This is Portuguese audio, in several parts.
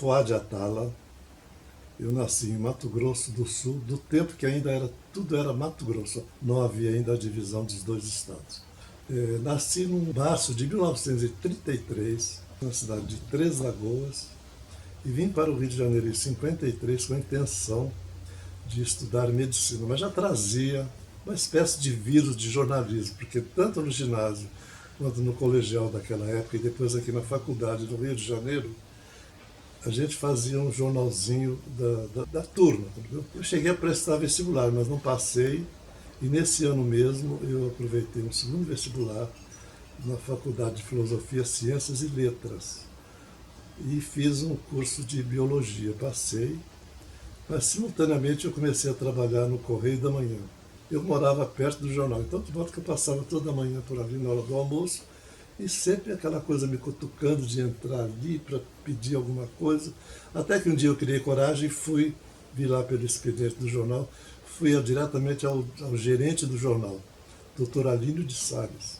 Fuad Atala. Eu nasci em Mato Grosso do Sul, do tempo que ainda tudo era Mato Grosso, não havia ainda a divisão dos dois estados. Nasci em março de 1933, na cidade de Três Lagoas, e vim para o Rio de Janeiro em 53 com a intenção de estudar medicina, mas já trazia uma espécie de vírus de jornalismo, porque tanto no ginásio quanto no colegial daquela época e depois aqui na faculdade do Rio de Janeiro, a gente fazia um jornalzinho da turma. Entendeu? Eu cheguei a prestar vestibular, mas não passei, e nesse ano mesmo eu aproveitei um segundo vestibular na Faculdade de Filosofia, Ciências e Letras, e fiz um curso de Biologia, passei, mas simultaneamente eu comecei a trabalhar no Correio da Manhã. Eu morava perto do jornal, então de modo que eu passava toda manhã por ali na hora do almoço, e sempre aquela coisa me cutucando de entrar ali para pedir alguma coisa, até que um dia eu criei coragem e vi lá pelo expediente do jornal, fui diretamente ao gerente do jornal, Dr. Alínio de Salles.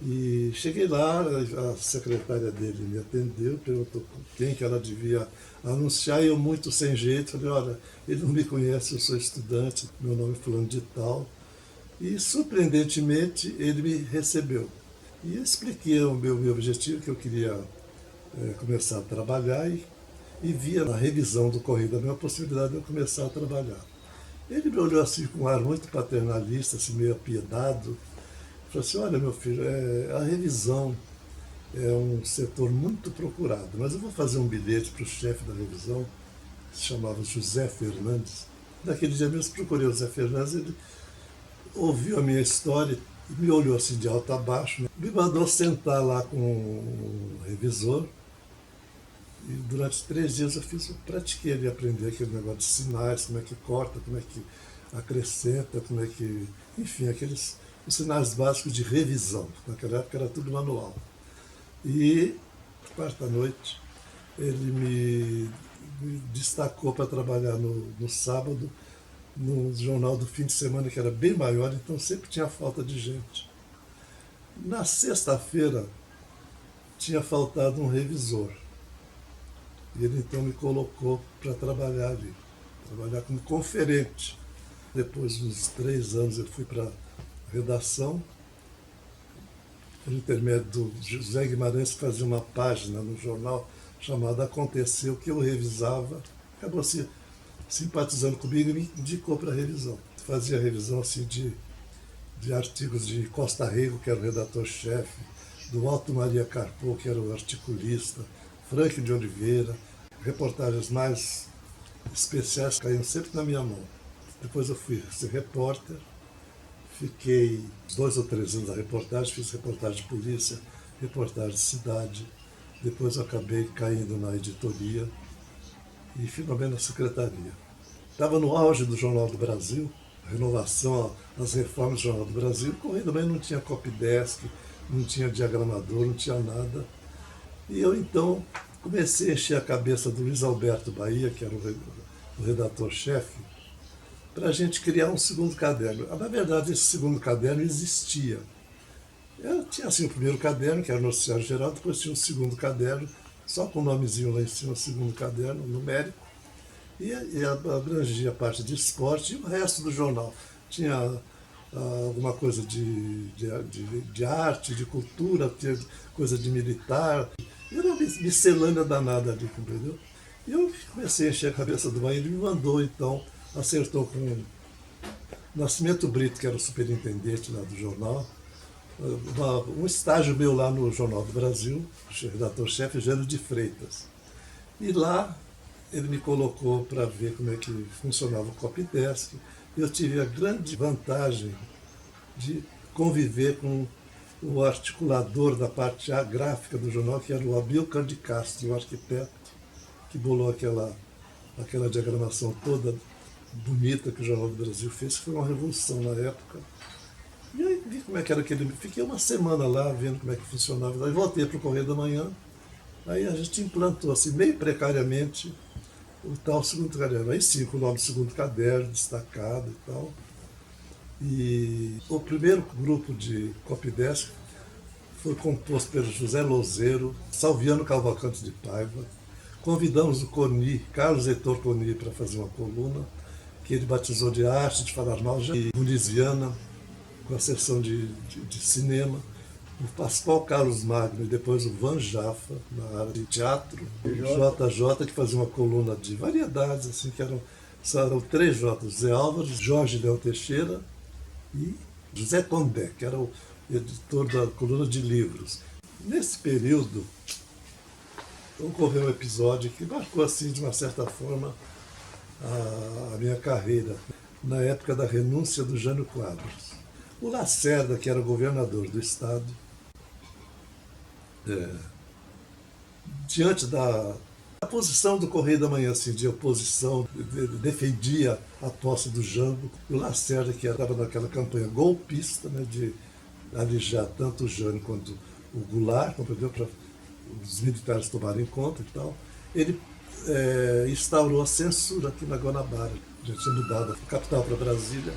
E cheguei lá, a secretária dele me atendeu, perguntou quem que ela devia anunciar, e eu muito sem jeito, falei, olha, ele não me conhece, eu sou estudante, meu nome é fulano de tal. E surpreendentemente ele me recebeu. E eu expliquei o meu objetivo, que eu queria começar a trabalhar, e via na revisão do Correio da Manhã a possibilidade de eu começar a trabalhar. Ele me olhou assim com um ar muito paternalista, assim, meio apiedado, falou assim, olha meu filho, a revisão é um setor muito procurado, mas eu vou fazer um bilhete para o chefe da revisão, que se chamava José Fernandes. Naquele dia mesmo procurei o José Fernandes, ele ouviu a minha história e me olhou assim de alto a baixo, né? Me mandou sentar lá com o revisor, e durante 3 dias eu pratiquei ali, aprender aquele negócio de sinais, como é que corta, como é que acrescenta, como é que... Enfim, os sinais básicos de revisão. Naquela época era tudo manual. E, quarta noite, ele me destacou para trabalhar no sábado, no jornal do fim de semana, que era bem maior, então sempre tinha falta de gente. Na sexta-feira, tinha faltado um revisor. E ele então me colocou para trabalhar ali, trabalhar como conferente. Depois de uns 3 anos eu fui para a redação, por intermédio do José Guimarães, que fazia uma página no jornal chamada Aconteceu, que eu revisava, acabou se simpatizando comigo e me indicou para a revisão. Fazia revisão assim, de artigos de Costa Rego, que era o redator-chefe, do Alto Maria Carpo, que era o articulista, Frank de Oliveira, reportagens mais especiais caíam sempre na minha mão. Depois eu fui ser repórter, fiquei 2 ou 3 anos na reportagem, fiz reportagem de polícia, reportagem de cidade, depois eu acabei caindo na editoria e finalmente na secretaria. Estava no auge do Jornal do Brasil, a renovação, as reformas do Jornal do Brasil, o Correio também não tinha copydesk, não tinha diagramador, não tinha nada. E eu então comecei a encher a cabeça do Luiz Alberto Bahia, que era o redator-chefe, para a gente criar um segundo caderno. Na verdade, esse segundo caderno existia. Tinha assim o primeiro caderno, que era o Noticiário Geral, depois tinha um segundo caderno, só com o nomezinho lá em cima, o segundo caderno, numérico, e abrangia a parte de esporte e o resto do jornal. Tinha alguma coisa de arte, de cultura, tinha coisa de militar. Era uma miscelânea danada ali, entendeu? E eu comecei a encher a cabeça do Bahia, ele me mandou então, acertou com o Nascimento Brito, que era o superintendente lá do jornal, um estágio meu lá no Jornal do Brasil, redator-chefe Jânio de Freitas. E lá ele me colocou para ver como é que funcionava o copydesk. Eu tive a grande vantagem de conviver com o articulador da parte gráfica do jornal, que era o Amilcar de Castro, o arquiteto, que bolou aquela diagramação toda bonita que o Jornal do Brasil fez, que foi uma revolução na época. E aí vi como é que era aquele... Fiquei uma semana lá vendo como é que funcionava. Aí voltei para o Correio da Manhã, aí a gente implantou assim, meio precariamente, o tal segundo caderno. Aí sim, com o nome de segundo caderno, destacado e tal. E o primeiro grupo de copydesk foi composto pelo José Lozeiro, Salviano Cavalcante de Paiva, convidamos o Coni, Carlos Heitor Coni, para fazer uma coluna, que ele batizou de Arte de Falar Mal, e Muniziana, com a sessão de cinema, o Pascoal Carlos Magno e depois o Van Jaffa, na área de teatro, o JJ, que fazia uma coluna de variedades, assim, que eram 3 J, Zé Álvares, Jorge Leão Teixeira e José Condé, que era o editor da coluna de livros. Nesse período, ocorreu um episódio que marcou, assim, de uma certa forma, a minha carreira, na época da renúncia do Jânio Quadros. O Lacerda, que era governador do estado, diante da posição do Correio da Manhã, assim, de oposição, defendia a posse do Jango. O Lacerda, que estava naquela campanha golpista, né, de alijar tanto o Jânio quanto o Goulart, compreendeu, para os militares tomarem conta e tal, ele instaurou a censura aqui na Guanabara. Já tinha mudado a capital para Brasília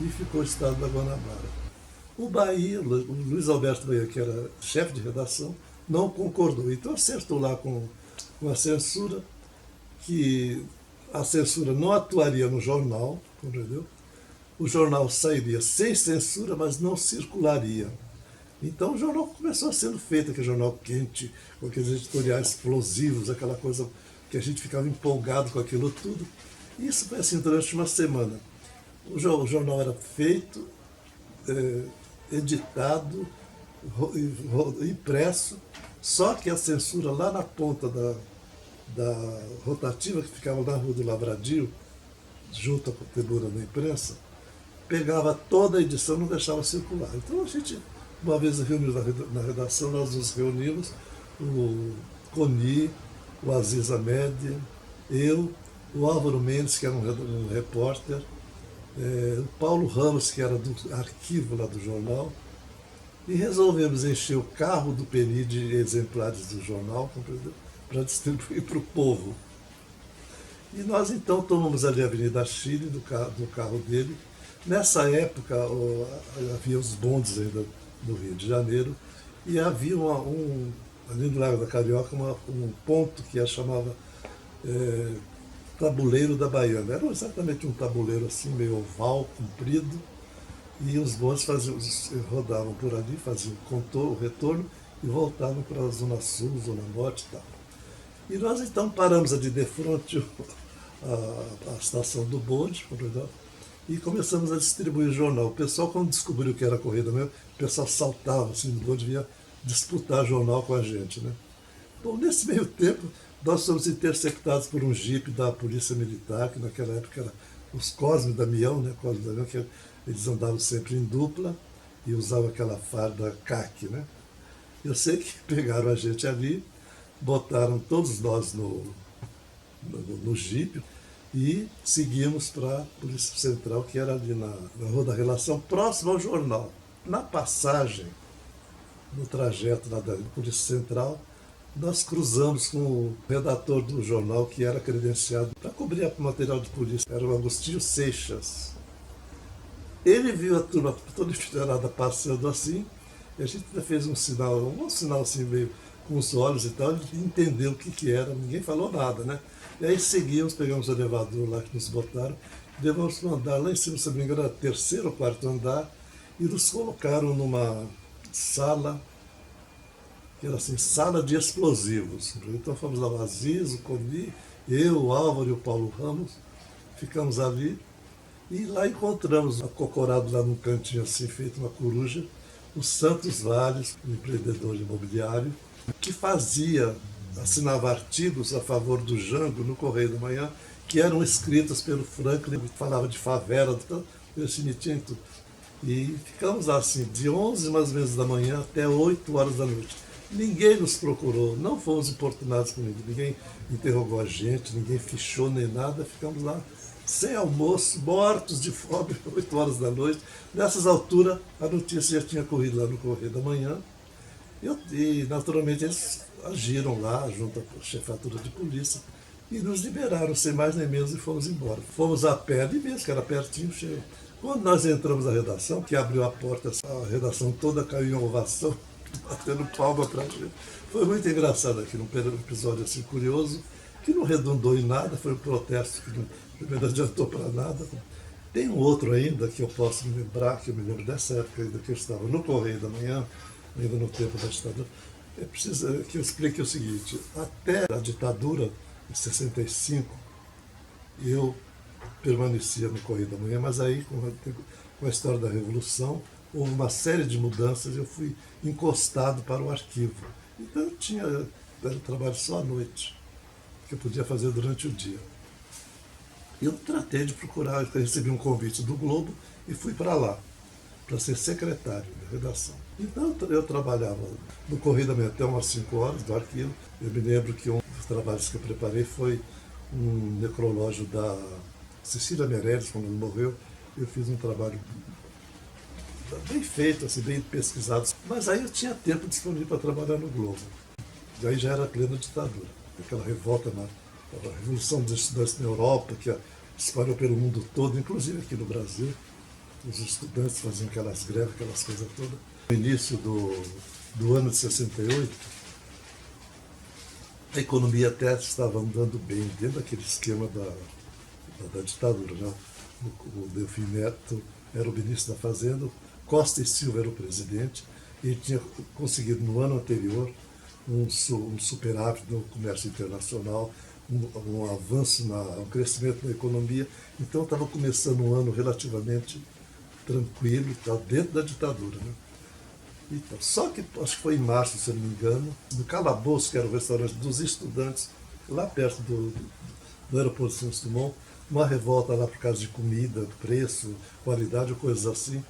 e ficou o estado da Guanabara. O Bahia, o Luiz Alberto Bahia, que era chefe de redação, não concordou. Então acertou lá com a censura, que a censura não atuaria no jornal, entendeu? O jornal sairia sem censura, mas não circularia. Então o jornal começou a sendo feito, aquele jornal quente, com aqueles editoriais explosivos, aquela coisa que a gente ficava empolgado com aquilo tudo. E isso foi assim durante uma semana. O jornal era feito, editado, impresso, só que a censura lá na ponta da rotativa, que ficava na Rua do Lavradio, junto à tribuna da imprensa, pegava toda a edição e não deixava circular. Então a gente, uma vez reunidos na redação, nós nos reunimos, o Coni, o Aziz Ahmed, eu, o Álvaro Mendes, que era um repórter, o Paulo Ramos, que era do arquivo lá do jornal, e resolvemos encher o carro do Peni de exemplares do jornal para distribuir para o povo. E nós então tomamos ali a Avenida Chile, do carro dele. Nessa época havia os bondes ainda no Rio de Janeiro, e havia ali no Largo da Carioca um ponto que chamava Tabuleiro da Baiana. Era exatamente um tabuleiro assim, meio oval, comprido, e os bondes rodavam por ali, faziam o retorno e voltavam para a Zona Sul, Zona Norte e tal. E nós então paramos ali de frente à estação do bonde, e começamos a distribuir o jornal. O pessoal, quando descobriu que era a corrida mesmo, o pessoal saltava assim do bonde, vinha disputar jornal com a gente, né? Bom, nesse meio tempo, nós fomos interceptados por um jipe da Polícia Militar, que naquela época era os Cosme Damião, né? Cosme Damião, que eles andavam sempre em dupla e usavam aquela farda caque, né? Eu sei que pegaram a gente ali, botaram todos nós no jipe e seguimos para a Polícia Central, que era ali na Rua da Relação, próximo ao jornal. Na passagem, no trajeto da Polícia Central, nós cruzamos com o redator do jornal, que era credenciado para cobrir o material de polícia, era o Agostinho Seixas. Ele viu a turma toda enfileirada passando assim, e a gente ainda fez um sinal assim meio com os olhos e tal, ele entendeu o que era, ninguém falou nada, né? E aí seguimos, pegamos o elevador lá que nos botaram, levamos para um andar lá em cima, se não me engano, era 3º ou 4º andar, e nos colocaram numa sala, que era assim, sala de explosivos. Então fomos lá, o Aziz, o Coni, eu, o Álvaro e o Paulo Ramos, ficamos ali, e lá encontramos, acocorado lá num cantinho assim, feito uma coruja, o Santos Valles, um empreendedor imobiliário, que assinava artigos a favor do Jango no Correio da Manhã, que eram escritos pelo Franklin, que falava de favela, pelo cemitério e tudo. E ficamos lá assim, de 11 mais ou menos da manhã até 8 horas da noite. Ninguém nos procurou, não fomos importunados por ninguém interrogou a gente, ninguém fichou nem nada, ficamos lá sem almoço, mortos de fome, 8 horas da noite. Nessas alturas, a notícia já tinha corrido lá no Correio da Manhã, e naturalmente eles agiram lá junto à chefatura de polícia e nos liberaram sem mais nem menos e fomos embora. Fomos a pé ali mesmo, que era pertinho, cheio. Quando nós entramos na redação, que abriu a porta, a redação toda caiu em ovação, batendo palma pra gente. Foi muito engraçado aqui, um episódio assim curioso. que não redundou em nada, foi um protesto que não adiantou para nada. Tem um outro ainda que eu posso me lembrar, que eu me lembro dessa época ainda que eu estava no Correio da Manhã, ainda no tempo da ditadura. É preciso que eu explique o seguinte: até a ditadura, em 65, eu permanecia no Correio da Manhã, mas aí, com a história da Revolução, houve uma série de mudanças e eu fui encostado para o arquivo. Então era um trabalho só à noite, que eu podia fazer durante o dia. Eu tratei de procurar, eu recebi um convite do Globo e fui para lá, para ser secretário da redação. Então eu trabalhava no Correio da Manhã até umas 5 horas do arquivo. Eu me lembro que um dos trabalhos que eu preparei foi um necrológio da Cecília Meirelles, quando ela morreu. Eu fiz um trabalho bem feito, assim, bem pesquisado. Mas aí eu tinha tempo disponível para trabalhar no Globo. E aí já era plena ditadura. Aquela revolta a Revolução dos Estudantes na Europa, que espalhou pelo mundo todo, inclusive aqui no Brasil. Os estudantes faziam aquelas greves, aquelas coisas todas. No início do ano de 68, a economia até estava andando bem, dentro daquele esquema da ditadura. Né? O Delfim Neto era o ministro da Fazenda, Costa e Silva era o presidente, e ele tinha conseguido no ano anterior um superávit no comércio internacional, um avanço, um crescimento da economia. Então estava começando um ano relativamente tranquilo, dentro da ditadura. Né? Então, só que, acho que foi em março, se eu não me engano, no Calabouço, que era o restaurante dos estudantes, lá perto do aeroporto Santos Dumont, uma revolta lá por causa de comida, preço, qualidade, ou coisas assim,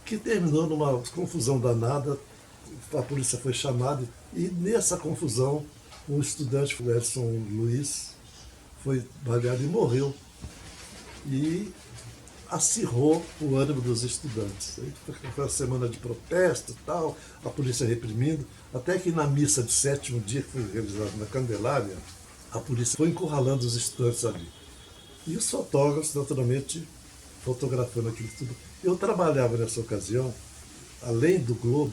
que terminou numa confusão danada. A polícia foi chamada e nessa confusão um estudante, o Edson Luiz, foi baleado e morreu. E acirrou o ânimo dos estudantes. Foi uma semana de protesto e tal, a polícia reprimindo, até que na missa de 7º dia, que foi realizada na Candelária, a polícia foi encurralando os estudantes ali. E os fotógrafos, naturalmente, fotografando aquilo tudo. Eu trabalhava nessa ocasião, além do Globo,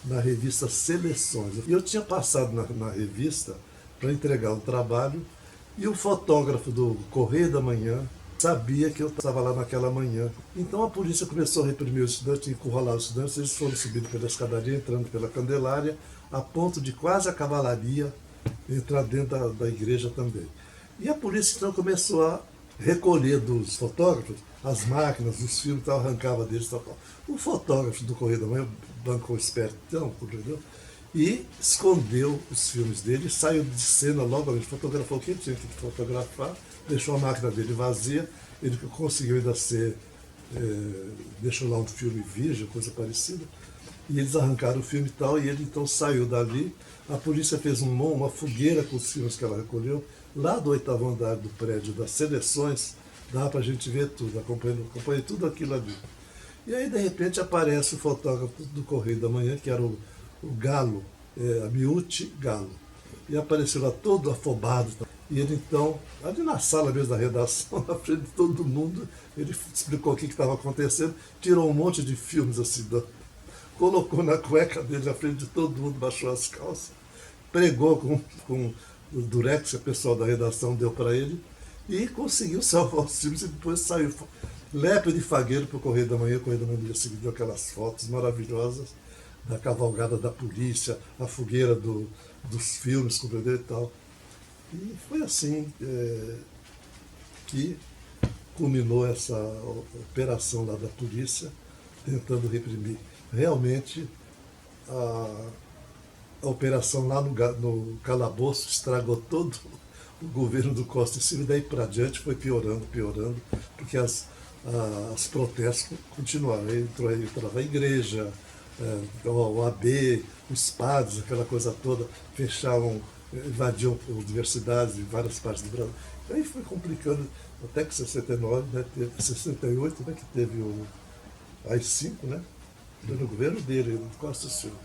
na revista Seleções. E eu tinha passado na revista para entregar um trabalho e o fotógrafo do Correio da Manhã sabia que eu estava lá naquela manhã. Então a polícia começou a reprimir os estudantes, encurralar os estudantes, eles foram subindo pela escadaria, entrando pela Candelária, a ponto de quase a cavalaria entrar dentro da igreja também. E a polícia então começou a recolher dos fotógrafos as máquinas, os filmes, tal, arrancava deles, tal. O fotógrafo do Correio da Manhã bancou espertão, entendeu? E escondeu os filmes dele, saiu de cena logo, ele fotografou o que ele tinha que fotografar, deixou a máquina dele vazia, ele conseguiu ainda deixou lá um filme virgem, coisa parecida, e eles arrancaram o filme e tal, e ele então saiu dali. A polícia fez uma fogueira com os filmes que ela recolheu, lá do 8º andar do prédio das Seleções, dá pra gente ver tudo, acompanhei tudo aquilo ali. E aí, de repente, aparece o fotógrafo do Correio da Manhã, que era o Galo, Amiuti Galo. E apareceu lá todo afobado. E ele, então, ali na sala mesmo da redação, na frente de todo mundo, ele explicou o que estava acontecendo, tirou um monte de filmes assim, colocou na cueca dele na frente de todo mundo, baixou as calças, pregou com o durex que o pessoal da redação deu para ele, e conseguiu salvar os filmes e depois saiu lépido e fagueiro para o Correio da Manhã. O Correio da Manhã dia seguinte deu aquelas fotos maravilhosas da cavalgada da polícia, a fogueira dos filmes, compreendeu e tal. E foi assim que culminou essa operação lá da polícia, tentando reprimir. Realmente, a operação lá no Calabouço estragou todo o governo do Costa e Silva, e daí para diante foi piorando, porque os protestos continuaram. Entrava a igreja, a OAB, os padres, aquela coisa toda, fechavam, invadiam universidades em várias partes do Brasil. Aí foi complicando, até que 69, né, 68, né, que teve o AI-5, né, no governo dele, do Costa e Silva.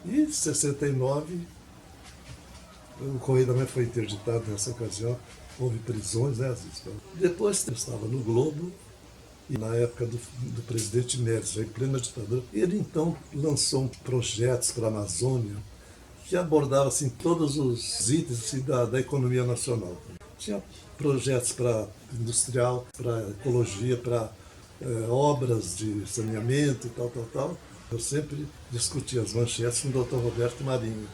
E em 69, o Correio da Manhã foi interditado nessa ocasião, houve prisões, né? Depois eu estava no Globo, e na época do presidente Médici, em plena ditadura, ele então lançou projetos para a Amazônia, que abordava assim, todos os itens assim, da economia nacional. Tinha projetos para industrial, para ecologia, para obras de saneamento e tal, tal, tal. Eu sempre discutia as manchetes com o Dr. Roberto Marinho.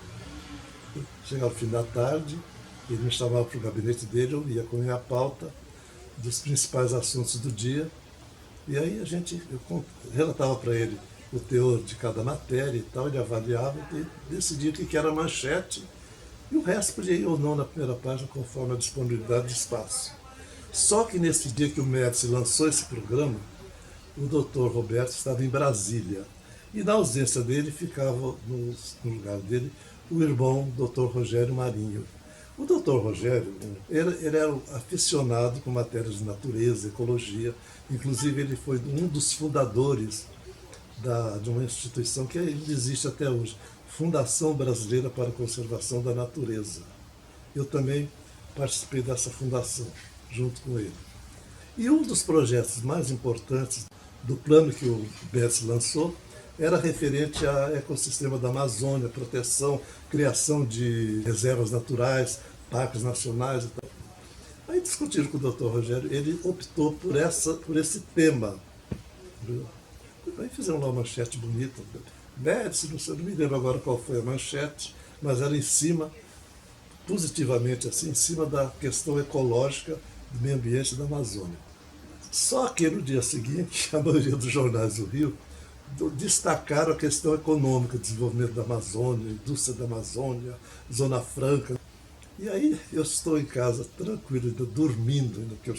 Chegava ao fim da tarde, ele me chamava para o gabinete dele, eu ia com a minha pauta dos principais assuntos do dia, e aí eu relatava para ele o teor de cada matéria e tal, ele avaliava e decidia o que era manchete, e o resto podia ir ou não na primeira página, conforme a disponibilidade de espaço. Só que nesse dia que o Médici lançou esse programa, o Dr. Roberto estava em Brasília. E na ausência dele ficava no lugar dele o irmão Dr. Rogério Marinho. O Dr. Rogério, ele era aficionado por matérias de natureza, ecologia. Inclusive ele foi um dos fundadores de uma instituição que ainda existe até hoje, Fundação Brasileira para a Conservação da Natureza. Eu também participei dessa fundação, junto com ele. E um dos projetos mais importantes do plano que o Médici lançou era referente ao ecossistema da Amazônia, proteção, criação de reservas naturais, parques nacionais e tal. Aí discutiram com o Dr. Rogério, ele optou por esse tema. Aí fizeram lá uma manchete bonita. Médici, não me lembro agora qual foi a manchete, mas era em cima, positivamente assim, em cima da questão ecológica do meio ambiente da Amazônia. Só que no dia seguinte, a maioria dos jornais do Rio destacaram a questão econômica, desenvolvimento da Amazônia, indústria da Amazônia, Zona Franca. E aí eu estou em casa, tranquilo, ainda dormindo, ainda, porque eu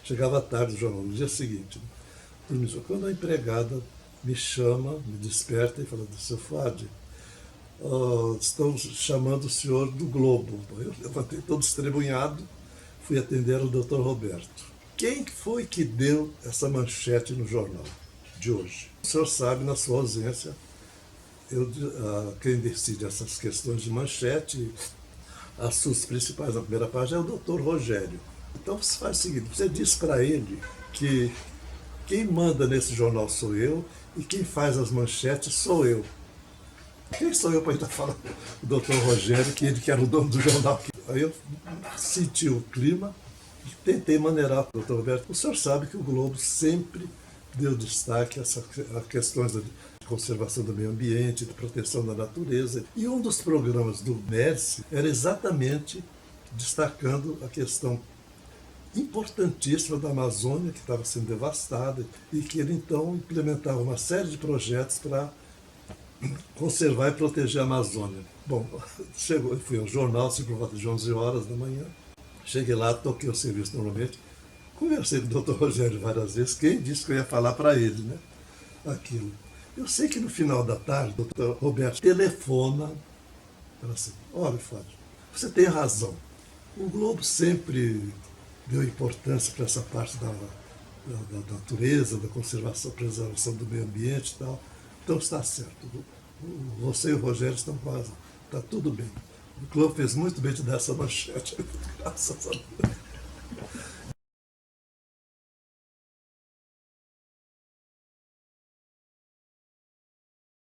chegava tarde do jornal, no dia seguinte. Dormindo. Quando a empregada me chama, me desperta e fala, seu Fadi, estão chamando o senhor do Globo. Eu levantei todo estrebunhado, fui atender o Dr. Roberto. Quem foi que deu essa manchete no jornal de hoje? O senhor sabe, na sua ausência, quem decide essas questões de manchete, assuntos principais na primeira página, é o Dr. Rogério. Então você faz o seguinte, você diz para ele que quem manda nesse jornal sou eu e quem faz as manchetes sou eu. Quem sou eu para estar falando o Dr. Rogério, que ele que era o dono do jornal? Aí eu senti o clima e tentei maneirar o Dr. Roberto. O senhor sabe que o Globo sempre deu destaque a questões de conservação do meio ambiente, de proteção da natureza. E um dos programas do Médici era exatamente destacando a questão importantíssima da Amazônia, que estava sendo devastada, e que ele então implementava uma série de projetos para conservar e proteger a Amazônia. Bom, eu fui ao jornal, por volta de 11 horas da manhã, cheguei lá, toquei o serviço normalmente, conversei com o Dr. Rogério várias vezes, quem disse que eu ia falar para ele, né? Aquilo. Eu sei que no final da tarde, o Dr. Roberto telefona, fala assim, olha, Fábio, você tem razão, o Globo sempre deu importância para essa parte da natureza, da conservação, preservação do meio ambiente e tal. Então está certo. Você e o Rogério estão com razão. Está tudo bem. O Globo fez muito bem de dar essa manchete. Graças a Deus.